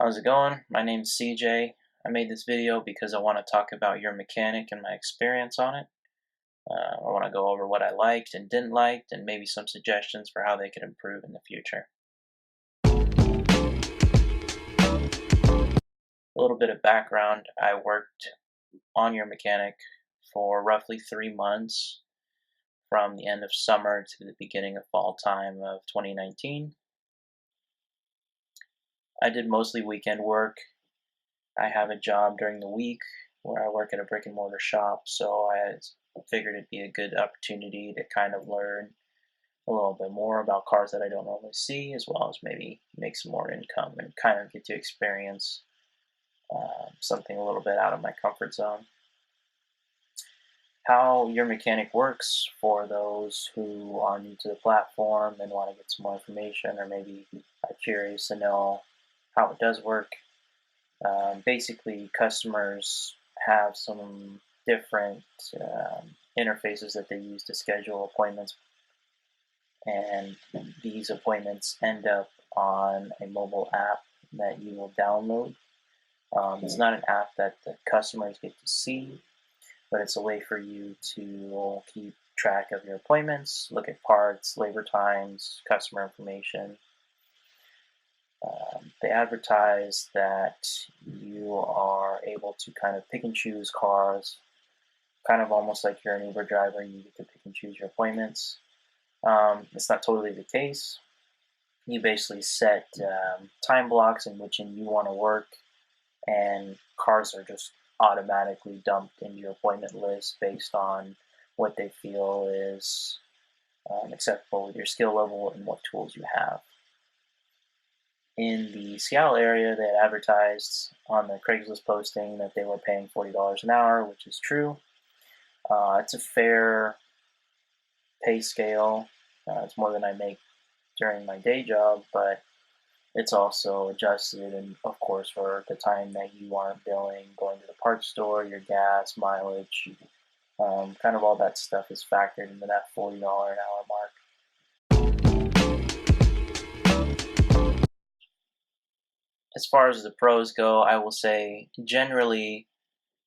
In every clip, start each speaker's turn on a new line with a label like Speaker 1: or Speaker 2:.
Speaker 1: How's it going? My name's CJ. I made this video because I want to talk about your mechanic and my experience on it. I want to go over what I liked and didn't like, and maybe some suggestions for how they could improve in the future. A little bit of background: I worked on your mechanic for roughly 3 months from the end of summer to the beginning of fall time of 2019. I did mostly weekend work. I have a job during the week where I work at a brick and mortar shop, so I figured it'd be a good opportunity to kind of learn a little bit more about cars that I don't normally see, as well as maybe make some more income and kind of get to experience something a little bit out of my comfort zone. How your mechanic works, for those who are new to the platform and want to get some more information, or maybe are curious to know how it does work. Basically, customers have some different interfaces that they use to schedule appointments, and these appointments end up on a mobile app that you will download. It's not an app that the customers get to see, but it's a way for you to keep track of your appointments, look at parts, labor times, customer information. They advertise that you are able to kind of pick and choose cars, kind of almost like you're an Uber driver. You get to pick and choose your appointments. It's not totally the case. You basically set time blocks in which you want to work, and cars are just automatically dumped into your appointment list based on what they feel is acceptable with your skill level and what tools you have. In the Seattle area, they had advertised on the Craigslist posting that they were paying $40 an hour, which is true. It's a fair pay scale. It's more than I make during my day job, but it's also adjusted, and of course, for the time that you aren't billing, going to the parts store, your gas, mileage, kind of all that stuff is factored into that $40 an hour mark. As far as the pros go, I will say generally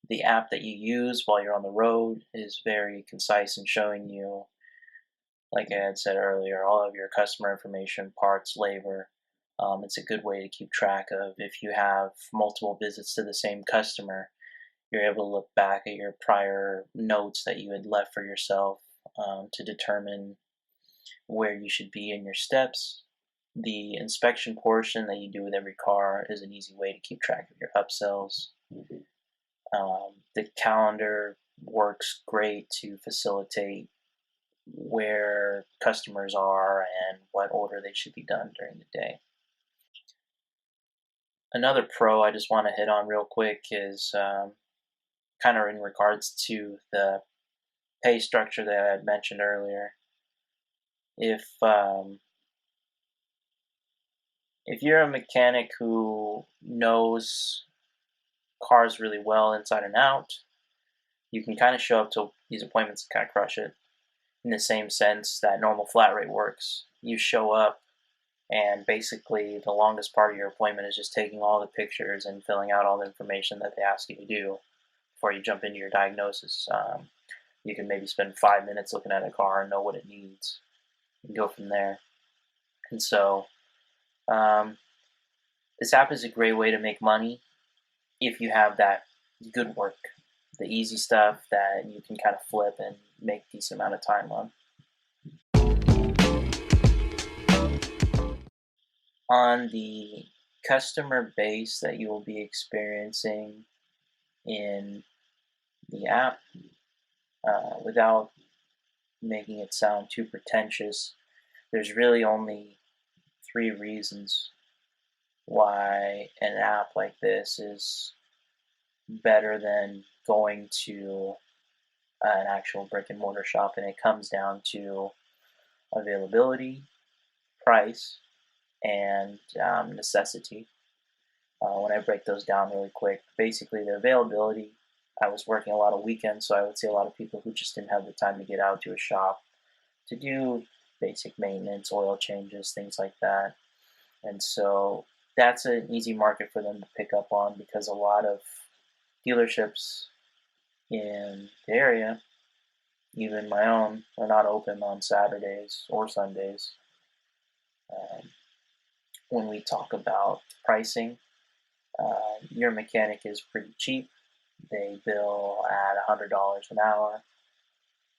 Speaker 1: the app that you use while you're on the road is very concise in showing you, like I had said earlier, all of your customer information, parts, labor. It's a good way to keep track of if you have multiple visits to the same customer. You're able to look back at your prior notes that you had left for yourself to determine where you should be in your steps. The inspection portion that you do with every car is an easy way to keep track of your upsells. The calendar works great to facilitate where customers are and what order they should be done during the day. Another pro I just want to hit on real quick is kind of in regards to the pay structure that I had mentioned earlier. If you're a mechanic who knows cars really well inside and out, you can kind of show up to these appointments and kind of crush it. In the same sense that normal flat rate works. You show up, and basically the longest part of your appointment is just taking all the pictures and filling out all the information that they ask you to do before you jump into your diagnosis. You can maybe spend 5 minutes looking at a car and know what it needs and go from there. And so this app is a great way to make money if you have that good work, the easy stuff that you can kind of flip and make a decent amount of time on. On the customer base that you will be experiencing in the app, without making it sound too pretentious, there's really only 3 reasons why an app like this is better than going to an actual brick and mortar shop, and it comes down to availability, price, and necessity. When I break those down really quick, basically the availability, I was working a lot of weekends, so I would see a lot of people who just didn't have the time to get out to a shop to do basic maintenance, oil changes, things like that. And so that's an easy market for them to pick up on because a lot of dealerships in the area, even my own, are not open on Saturdays or Sundays. Um, when we talk about pricing, your mechanic is pretty cheap. They bill at $100 an hour,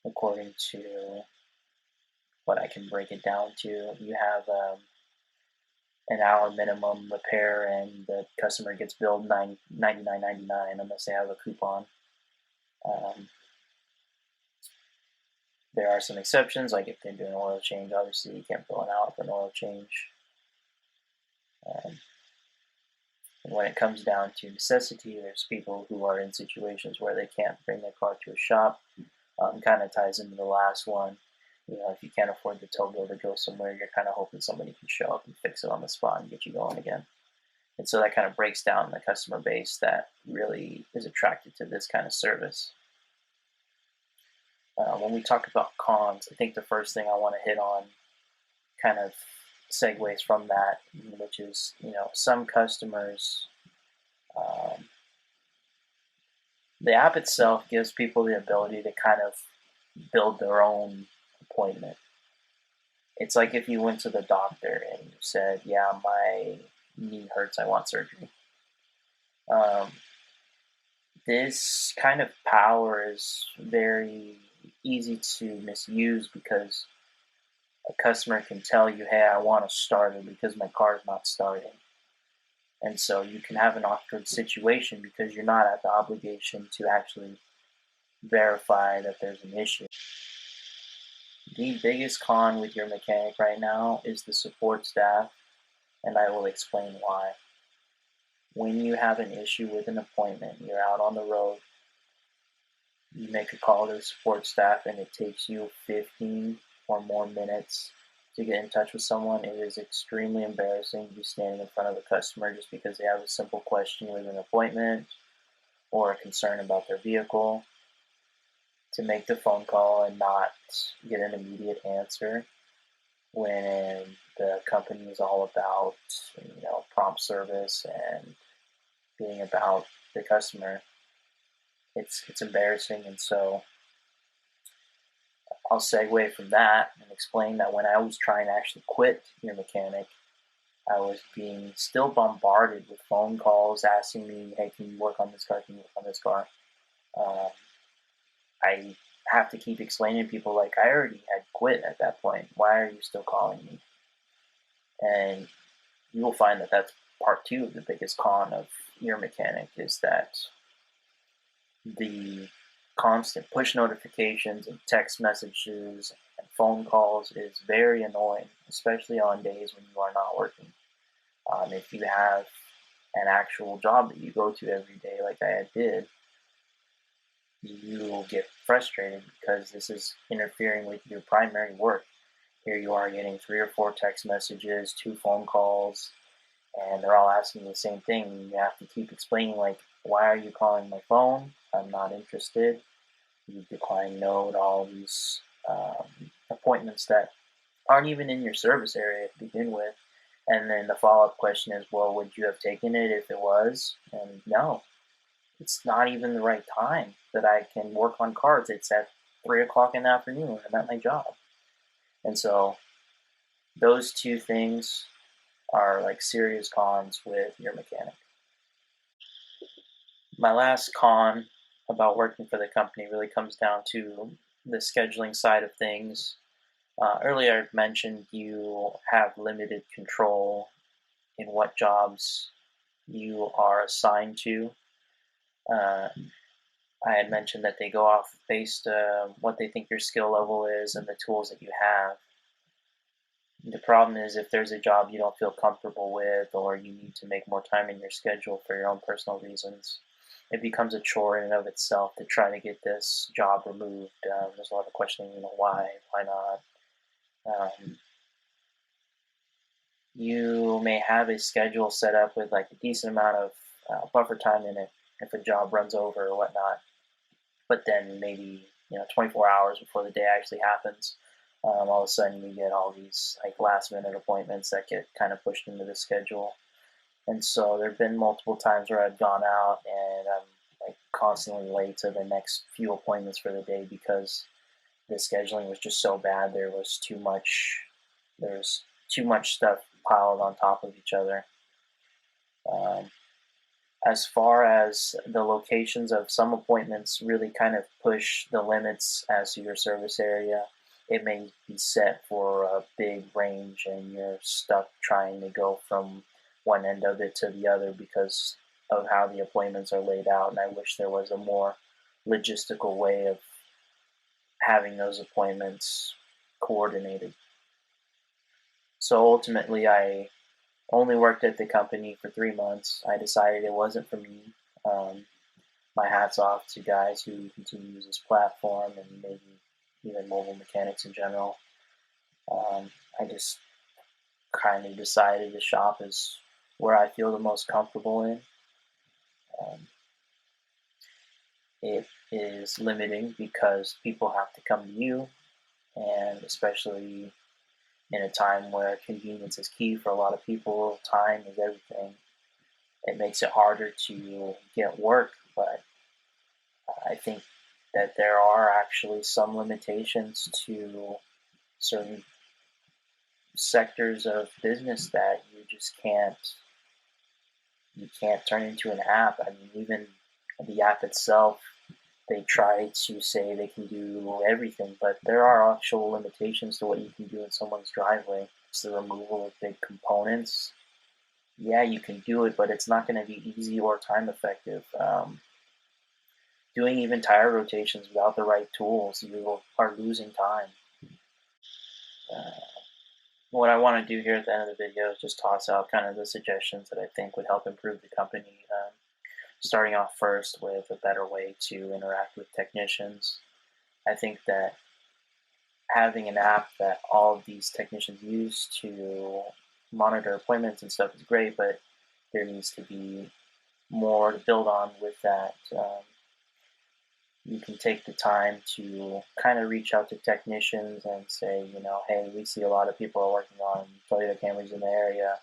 Speaker 1: according to what I can break it down to. You have an hour minimum repair, and the customer gets billed $99.99 unless they have a coupon. Um, there are some exceptions, like if they're doing an oil change, obviously you can't bill an hour for an oil change. And when it comes down to necessity, there's people who are in situations where they can't bring their car to a shop. Kind of ties into the last one. If you can't afford the tow bill to go somewhere, you're kind of hoping somebody can show up and fix it on the spot and get you going again. And so that kind of breaks down the customer base that really is attracted to this kind of service. When we talk about cons, I think the first thing I want to hit on kind of segues from that, which is, some customers, the app itself gives people the ability to kind of build their own appointment. It's like if you went to the doctor and you said, yeah, my knee hurts, I want surgery. This kind of power is very easy to misuse because a customer can tell you, hey, I want to start it because my car's not starting. And so you can have an awkward situation because you're not at the obligation to actually verify that there's an issue. The biggest con with your mechanic right now is the support staff, and I will explain why. When you have an issue with an appointment, you're out on the road, you make a call to the support staff, and it takes you 15 or more minutes to get in touch with someone. It is extremely embarrassing to be standing in front of a customer just because they have a simple question with an appointment or a concern about their vehicle, to make the phone call and not get an immediate answer when the company is all about prompt service and being about the customer. It's embarrassing, and so I'll segue from that and explain that when I was trying to actually quit your mechanic, I was being still bombarded with phone calls asking me, hey, can you work on this car? Can you work on this car? I have to keep explaining to people, like, I already had quit at that point. Why are you still calling me? And you will find that that's part two of the biggest con of your mechanic, is that the constant push notifications and text messages and phone calls is very annoying, especially on days when you are not working. If you have an actual job that you go to every day, like I did, you will get frustrated because this is interfering with your primary work. Here you are getting 3 or 4 text messages, 2 phone calls, and they're all asking the same thing. You have to keep explaining, like, why are you calling my phone? I'm not interested. You decline no to all these appointments that aren't even in your service area to begin with. And then the follow-up question is, well, would you have taken it if it was? And no, it's not even the right time that I can work on cars. It's at 3 o'clock in the afternoon. I'm at my job. And so those two things are like serious cons with your mechanic. My last con about working for the company really comes down to the scheduling side of things. Earlier I mentioned you have limited control in what jobs you are assigned to. I had mentioned that they go off based what they think your skill level is and the tools that you have. The problem is, if there's a job you don't feel comfortable with, or you need to make more time in your schedule for your own personal reasons, it becomes a chore in and of itself to try to get this job removed. There's a lot of questioning, why not? You may have a schedule set up with like a decent amount of buffer time in it if a job runs over or whatnot, but then maybe 24 hours before the day actually happens, all of a sudden you get all these like last minute appointments that get kind of pushed into the schedule. And so there have been multiple times where I've gone out and I'm like constantly late to the next few appointments for the day because the scheduling was just so bad. There was too much stuff piled on top of each other. Um, as far as the locations of some appointments really kind of push the limits as to your service area. It may be set for a big range and you're stuck trying to go from one end of it to the other because of how the appointments are laid out. And I wish there was a more logistical way of having those appointments coordinated. So ultimately, I only worked at the company for 3 months. I decided it wasn't for me. Um, my hat's off to guys who continue to use this platform and maybe even mobile mechanics in general. I just kind of decided the shop is where I feel the most comfortable in. Um, it is limiting because people have to come to you, and especially in a time where convenience is key for a lot of people, time is everything. It makes it harder to get work, but I think that there are actually some limitations to certain sectors of business that you can't turn into an app. I mean, even the app itself, they try to say they can do everything, but there are actual limitations to what you can do in someone's driveway. It's the removal of big components. Yeah, you can do it, but it's not going to be easy or time effective. Doing even tire rotations without the right tools, you are losing time. Uh, what I want to do here at the end of the video is just toss out kind of the suggestions that I think would help improve the company. Starting off first with a better way to interact with technicians. I think that having an app that all of these technicians use to monitor appointments and stuff is great, but there needs to be more to build on with that. You can take the time to kind of reach out to technicians and say, hey, we see a lot of people are working on Toyota Camrys in the area.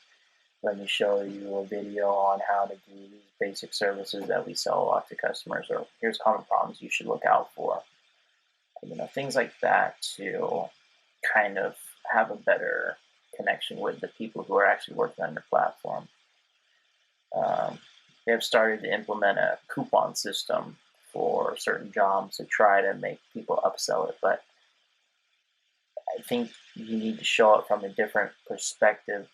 Speaker 1: Let me show you a video on how to do these basic services that we sell a lot to customers, or here's common problems you should look out for. Things like that to kind of have a better connection with the people who are actually working on your platform. They have started to implement a coupon system for certain jobs to try to make people upsell it, but I think you need to show it from a different perspective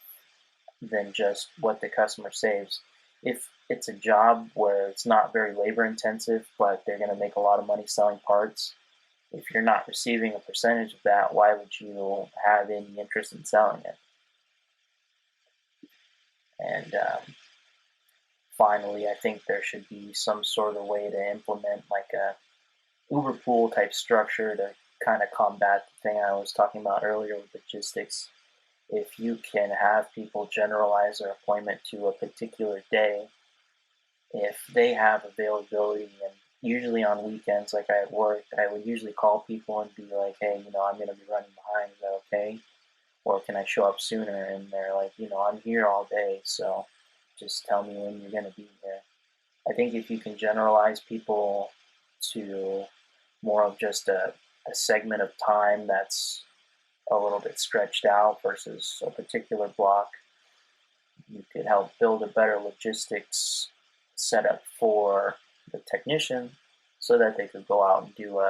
Speaker 1: than just what the customer saves. If it's a job where it's not very labor intensive, but they're going to make a lot of money selling parts, if you're not receiving a percentage of that, why would you have any interest in selling it? And finally, I think there should be some sort of way to implement like a Uber pool type structure to kind of combat the thing I was talking about earlier with logistics. If you can have people generalize their appointment to a particular day, if they have availability, and usually on weekends, like I at work, I would usually call people and be like, hey, I'm going to be running behind, is that okay? Or can I show up sooner? And they're like, I'm here all day, so just tell me when you're going to be here. I think if you can generalize people to more of just a segment of time that's a little bit stretched out versus a particular block, you could help build a better logistics setup for the technician so that they could go out and do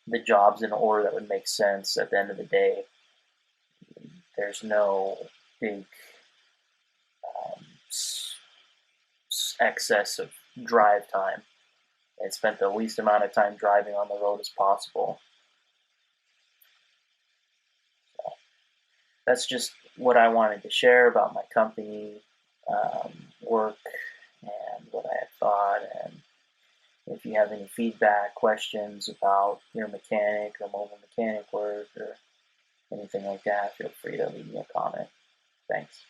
Speaker 1: the jobs in order that would make sense at the end of the day. There's no big um, excess of drive time, and spent the least amount of time driving on the road as possible. So that's just what I wanted to share about my company, work, and what I had thought. And if you have any feedback, questions about your mechanic or mobile mechanic work or anything like that, feel free to leave me a comment. Thanks.